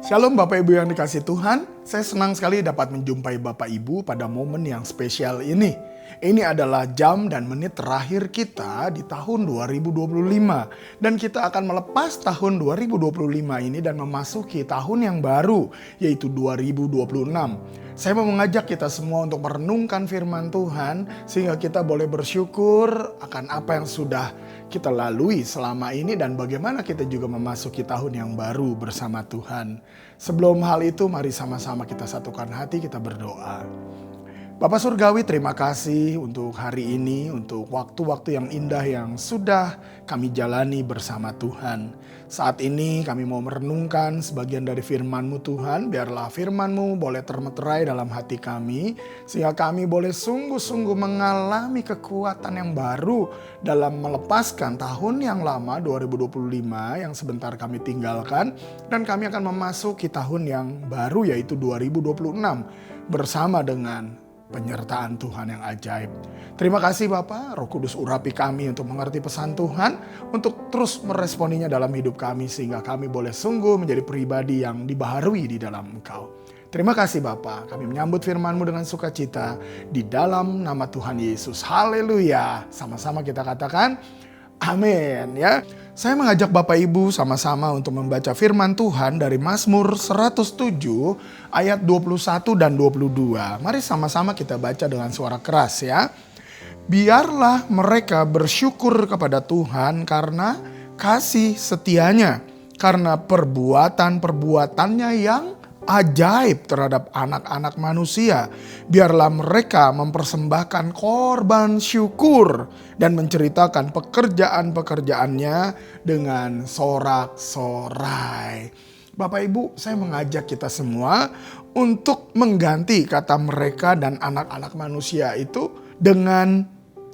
Shalom Bapak Ibu yang dikasih Tuhan, saya senang sekali dapat menjumpai Bapak Ibu pada momen yang spesial ini. Ini adalah jam dan menit terakhir kita di tahun 2025. Dan kita akan melepas tahun 2025 ini dan memasuki tahun yang baru, yaitu 2026. Saya mau mengajak kita semua untuk merenungkan firman Tuhan, sehingga kita boleh bersyukur akan apa yang sudah kita lalui selama ini dan bagaimana kita juga memasuki tahun yang baru bersama Tuhan. Sebelum hal itu, mari sama-sama kita satukan hati, kita berdoa. Bapak Surgawi, terima kasih untuk hari ini, untuk waktu-waktu yang indah yang sudah kami jalani bersama Tuhan. Saat ini kami mau merenungkan sebagian dari firman-Mu Tuhan, biarlah firman-Mu boleh termeterai dalam hati kami, sehingga kami boleh sungguh-sungguh mengalami kekuatan yang baru dalam melepaskan tahun yang lama 2025 yang sebentar kami tinggalkan, dan kami akan memasuki tahun yang baru yaitu 2026 bersama dengan penyertaan Tuhan yang ajaib. Terima kasih Bapak, Roh Kudus urapi kami untuk mengerti pesan Tuhan, untuk terus meresponinya dalam hidup kami sehingga kami boleh sungguh menjadi pribadi yang dibaharui di dalam Engkau. Terima kasih Bapak, kami menyambut firman-Mu dengan sukacita di dalam nama Tuhan Yesus. Haleluya. Sama-sama kita katakan amin ya. Saya mengajak Bapak Ibu sama-sama untuk membaca firman Tuhan dari Mazmur 107 ayat 21 dan 22. Mari sama-sama kita baca dengan suara keras ya. Biarlah mereka bersyukur kepada Tuhan karena kasih setianya, karena perbuatan-perbuatannya yang ajaib terhadap anak-anak manusia. Biarlah mereka mempersembahkan korban syukur dan menceritakan pekerjaan-pekerjaannya dengan sorak-sorai. Bapak Ibu, saya mengajak kita semua untuk mengganti kata mereka dan anak-anak manusia itu dengan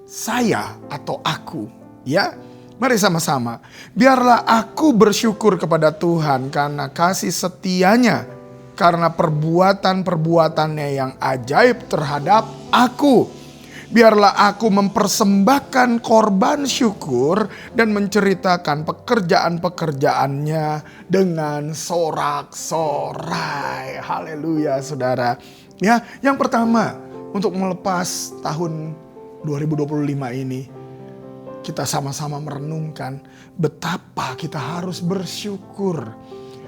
saya atau aku, ya. Mari sama-sama. Biarlah aku bersyukur kepada Tuhan karena kasih setianya, karena perbuatan-perbuatannya yang ajaib terhadap aku. Biarlah aku mempersembahkan korban syukur dan menceritakan pekerjaan-pekerjaannya dengan sorak-sorai. Haleluya saudara. Ya, yang pertama untuk melepas tahun 2025 ini, kita sama-sama merenungkan betapa kita harus bersyukur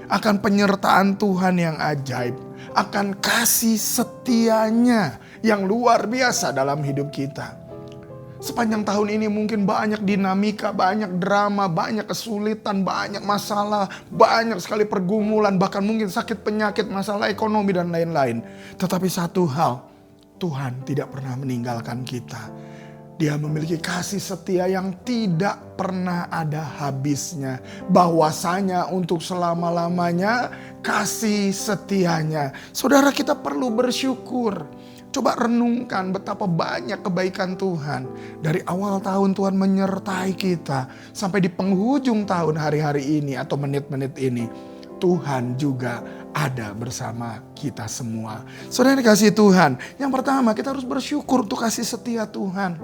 akan penyertaan Tuhan yang ajaib, akan kasih setianya yang luar biasa dalam hidup kita. Sepanjang tahun ini mungkin banyak dinamika, banyak drama, banyak kesulitan, banyak masalah, banyak sekali pergumulan, bahkan mungkin sakit penyakit, masalah ekonomi dan lain-lain. Tetapi satu hal, Tuhan tidak pernah meninggalkan kita. Dia memiliki kasih setia yang tidak pernah ada habisnya. Bahwasanya untuk selama-lamanya kasih setianya. Saudara, kita perlu bersyukur. Coba renungkan betapa banyak kebaikan Tuhan. Dari awal tahun Tuhan menyertai kita. Sampai di penghujung tahun hari-hari ini atau menit-menit ini. Tuhan juga ada bersama kita semua. Saudara dikasih Tuhan. Yang pertama, kita harus bersyukur untuk kasih setia Tuhan.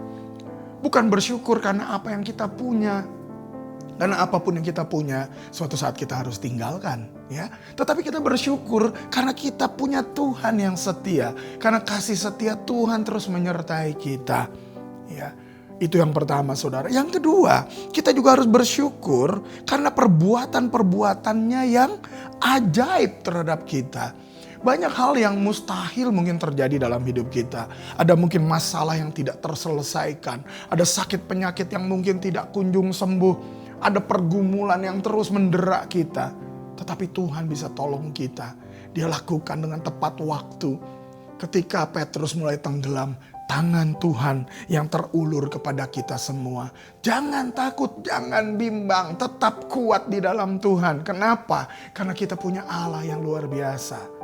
Bukan bersyukur karena apa yang kita punya. Karena apapun yang kita punya, suatu saat kita harus tinggalkan. Ya. Tetapi kita bersyukur karena kita punya Tuhan yang setia. Karena kasih setia Tuhan terus menyertai kita. Ya. Itu yang pertama saudara. Yang kedua, kita juga harus bersyukur karena perbuatan-perbuatannya yang ajaib terhadap kita. Banyak hal yang mustahil mungkin terjadi dalam hidup kita. Ada mungkin masalah yang tidak terselesaikan. Ada sakit penyakit yang mungkin tidak kunjung sembuh. Ada pergumulan yang terus mendera kita. Tetapi Tuhan bisa tolong kita. Dia lakukan dengan tepat waktu. Ketika Petrus mulai tenggelam, tangan Tuhan yang terulur kepada kita semua. Jangan takut, jangan bimbang. Tetap kuat di dalam Tuhan. Kenapa? Karena kita punya Allah yang luar biasa.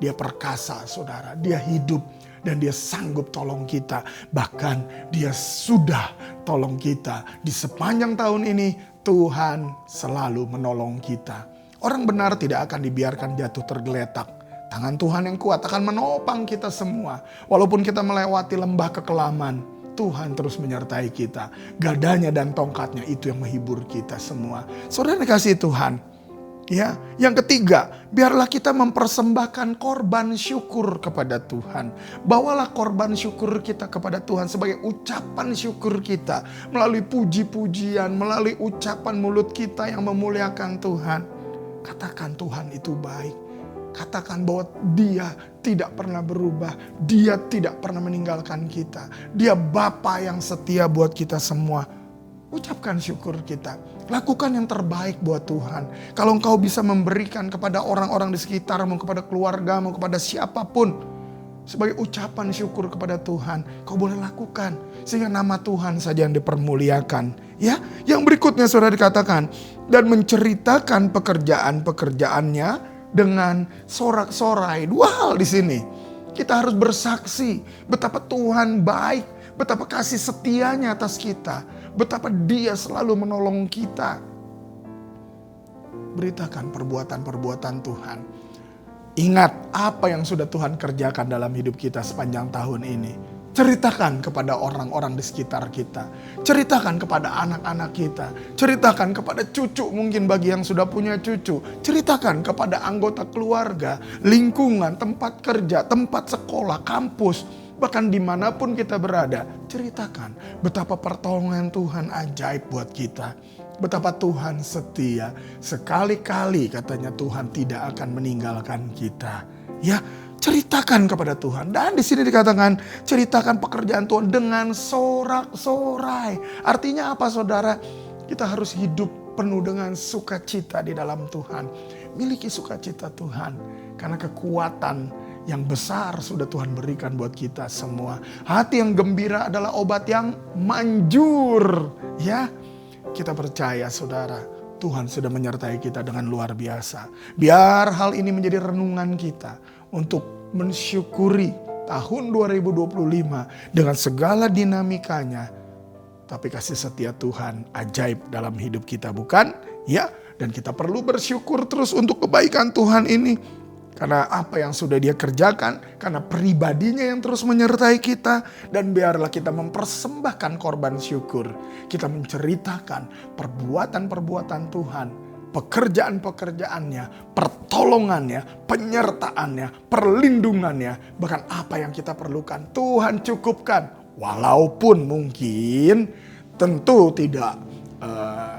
Dia perkasa saudara, dia hidup dan dia sanggup tolong kita. Bahkan dia sudah tolong kita. Di sepanjang tahun ini Tuhan selalu menolong kita. Orang benar tidak akan dibiarkan jatuh tergeletak. Tangan Tuhan yang kuat akan menopang kita semua. Walaupun kita melewati lembah kekelaman, Tuhan terus menyertai kita. Gadanya dan tongkatnya itu yang menghibur kita semua. Saudara dikasihi Tuhan, Ya, yang ketiga, biarlah kita mempersembahkan korban syukur kepada Tuhan. Bawalah korban syukur kita kepada Tuhan sebagai ucapan syukur kita melalui puji-pujian, melalui ucapan mulut kita yang memuliakan Tuhan. Katakan Tuhan itu baik. Katakan bahwa Dia tidak pernah berubah. Dia tidak pernah meninggalkan kita. Dia Bapa yang setia buat kita semua. Ucapkan syukur kita. Lakukan yang terbaik buat Tuhan. Kalau engkau bisa memberikan kepada orang-orang di sekitarmu, kepada keluargamu, kepada siapapun, sebagai ucapan syukur kepada Tuhan, kau boleh lakukan. Sehingga nama Tuhan saja yang dipermuliakan. Ya, yang berikutnya saudara dikatakan, dan menceritakan pekerjaan-pekerjaannya dengan sorak-sorai. Dua hal di sini. Kita harus bersaksi betapa Tuhan baik, betapa kasih setianya atas kita, betapa Dia selalu menolong kita. Beritakan perbuatan-perbuatan Tuhan. Ingat apa yang sudah Tuhan kerjakan dalam hidup kita sepanjang tahun ini. Ceritakan kepada orang-orang di sekitar kita. Ceritakan kepada anak-anak kita. Ceritakan kepada cucu, mungkin bagi yang sudah punya cucu. Ceritakan kepada anggota keluarga, lingkungan, tempat kerja, tempat sekolah, kampus. Bahkan dimanapun kita berada, ceritakan betapa pertolongan Tuhan ajaib buat kita. Betapa Tuhan setia. Sekali-kali katanya Tuhan tidak akan meninggalkan kita. Ya, ceritakan kepada Tuhan. Dan di sini dikatakan ceritakan pekerjaan Tuhan dengan sorak-sorai. Artinya apa saudara? Kita harus hidup penuh dengan sukacita di dalam Tuhan. Miliki sukacita Tuhan. Karena kekuatan yang besar sudah Tuhan berikan buat kita semua. Hati yang gembira adalah obat yang manjur. Ya, kita percaya saudara, Tuhan sudah menyertai kita dengan luar biasa. Biar hal ini menjadi renungan kita untuk mensyukuri tahun 2025 dengan segala dinamikanya. Tapi kasih setia Tuhan ajaib dalam hidup kita, bukan? Ya, dan kita perlu bersyukur terus untuk kebaikan Tuhan ini. Karena apa yang sudah Dia kerjakan, karena pribadinya yang terus menyertai kita. Dan biarlah kita mempersembahkan korban syukur. Kita menceritakan perbuatan-perbuatan Tuhan, pekerjaan-pekerjaannya, pertolongannya, penyertaannya, perlindungannya. Bahkan apa yang kita perlukan Tuhan cukupkan. Walaupun mungkin tentu tidak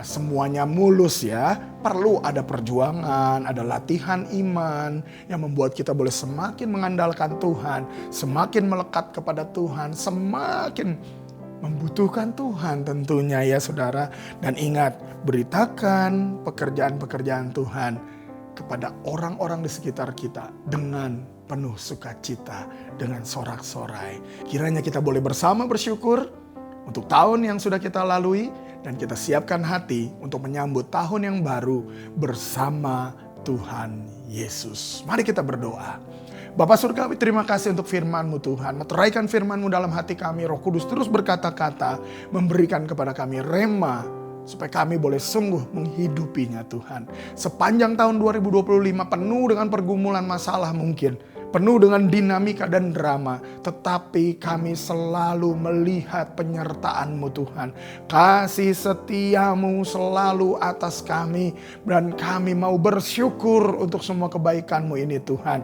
semuanya mulus ya. Perlu ada perjuangan, ada latihan iman yang membuat kita boleh semakin mengandalkan Tuhan, semakin melekat kepada Tuhan, semakin membutuhkan Tuhan tentunya ya saudara. Dan ingat, beritakan pekerjaan-pekerjaan Tuhan kepada orang-orang di sekitar kita dengan penuh sukacita, dengan sorak-sorai. Kiranya kita boleh bersama bersyukur untuk tahun yang sudah kita lalui. Dan kita siapkan hati untuk menyambut tahun yang baru bersama Tuhan Yesus. Mari kita berdoa. Bapa Surgawi, terima kasih untuk firman-Mu Tuhan. Meteraikan firman-Mu dalam hati kami. Roh Kudus terus berkata-kata, memberikan kepada kami rema, supaya kami boleh sungguh menghidupinya Tuhan. Sepanjang tahun 2025 penuh dengan pergumulan masalah mungkin. Penuh dengan dinamika dan drama. Tetapi kami selalu melihat penyertaan-Mu Tuhan. Kasih setiamu selalu atas kami. Dan kami mau bersyukur untuk semua kebaikan-Mu ini Tuhan.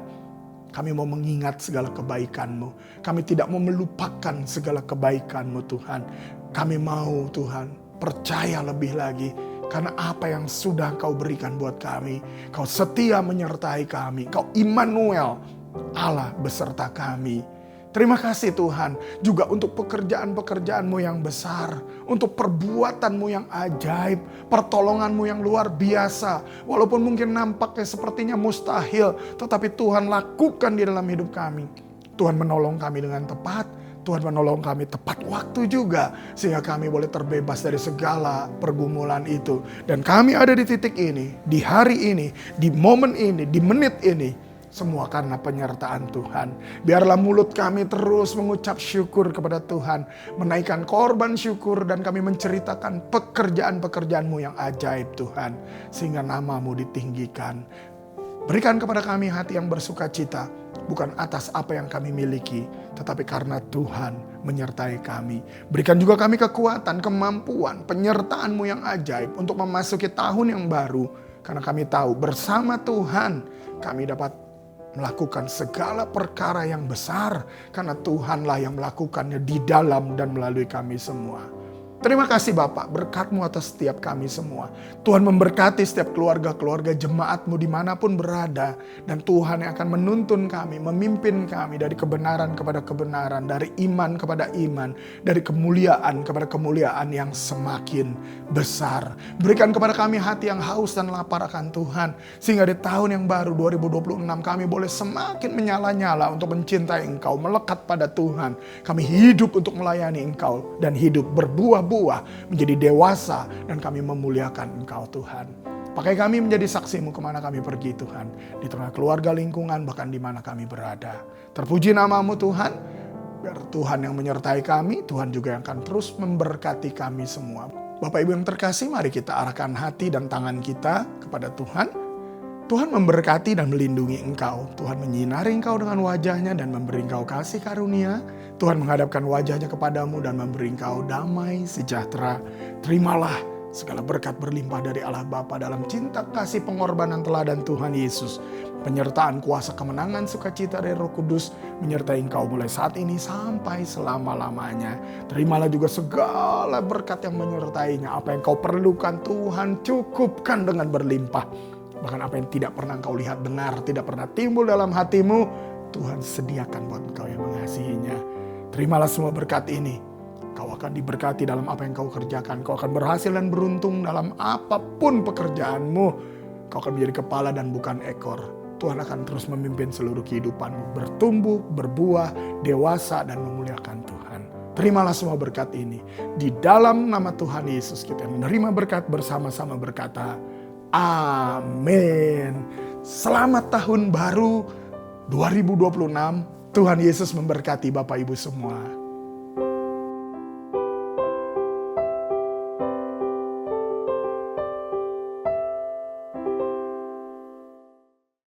Kami mau mengingat segala kebaikan-Mu. Kami tidak mau melupakan segala kebaikan-Mu Tuhan. Kami mau Tuhan percaya lebih lagi. Karena apa yang sudah Kau berikan buat kami. Kau setia menyertai kami. Kau Immanuel, Allah beserta kami. Terima kasih Tuhan juga untuk pekerjaan-pekerjaan-Mu yang besar. Untuk perbuatan-Mu yang ajaib. Pertolongan-Mu yang luar biasa. Walaupun mungkin nampaknya sepertinya mustahil. Tetapi Tuhan lakukan di dalam hidup kami. Tuhan menolong kami dengan tepat. Tuhan menolong kami tepat waktu juga. Sehingga kami boleh terbebas dari segala pergumulan itu. Dan kami ada di titik ini. Di hari ini. Di momen ini. Di menit ini. Semua karena penyertaan Tuhan. Biarlah mulut kami terus mengucap syukur kepada Tuhan. Menaikkan korban syukur dan kami menceritakan pekerjaan-pekerjaan-Mu yang ajaib Tuhan. Sehingga nama-Mu ditinggikan. Berikan kepada kami hati yang bersukacita. Bukan atas apa yang kami miliki. Tetapi karena Tuhan menyertai kami. Berikan juga kami kekuatan, kemampuan, penyertaan-Mu yang ajaib. Untuk memasuki tahun yang baru. Karena kami tahu bersama Tuhan kami dapat melakukan segala perkara yang besar. Karena Tuhanlah yang melakukannya di dalam dan melalui kami semua. Terima kasih Bapak, berkat-Mu atas setiap kami semua. Tuhan memberkati setiap keluarga-keluarga jemaat-Mu dimanapun berada. Dan Tuhan yang akan menuntun kami, memimpin kami dari kebenaran kepada kebenaran, dari iman kepada iman, dari kemuliaan kepada kemuliaan yang semakin besar. Berikan kepada kami hati yang haus dan lapar akan Tuhan. Sehingga di tahun yang baru 2026 kami boleh semakin menyala-nyala untuk mencintai Engkau, melekat pada Tuhan. Kami hidup untuk melayani Engkau dan hidup berbuah menjadi dewasa, dan kami memuliakan Engkau Tuhan. Pakai kami menjadi saksi-Mu kemana kami pergi Tuhan. Di tengah keluarga, lingkungan, bahkan di mana kami berada. Terpuji nama-Mu Tuhan. Biar Tuhan yang menyertai kami, Tuhan juga yang akan terus memberkati kami semua. Bapak Ibu yang terkasih, mari kita arahkan hati dan tangan kita kepada Tuhan. Tuhan memberkati dan melindungi engkau. Tuhan menyinari engkau dengan wajahnya dan memberi engkau kasih karunia. Tuhan menghadapkan wajahnya kepadamu dan memberi engkau damai sejahtera. Terimalah segala berkat berlimpah dari Allah Bapa dalam cinta kasih pengorbanan teladan Tuhan Yesus. Penyertaan kuasa kemenangan sukacita dari Roh Kudus menyertai engkau mulai saat ini sampai selama-lamanya. Terimalah juga segala berkat yang menyertainya. Apa yang kau perlukan Tuhan cukupkan dengan berlimpah. Bahkan apa yang tidak pernah engkau lihat dengar, tidak pernah timbul dalam hatimu, Tuhan sediakan buat engkau yang mengasihinya. Terimalah semua berkat ini. Kau akan diberkati dalam apa yang kau kerjakan. Kau akan berhasil dan beruntung dalam apapun pekerjaanmu. Kau akan menjadi kepala dan bukan ekor. Tuhan akan terus memimpin seluruh kehidupanmu. Bertumbuh, berbuah, dewasa, dan memuliakan Tuhan. Terimalah semua berkat ini. Di dalam nama Tuhan Yesus kita menerima berkat bersama-sama berkata, amin. Selamat tahun baru 2026. Tuhan Yesus memberkati Bapak Ibu semua.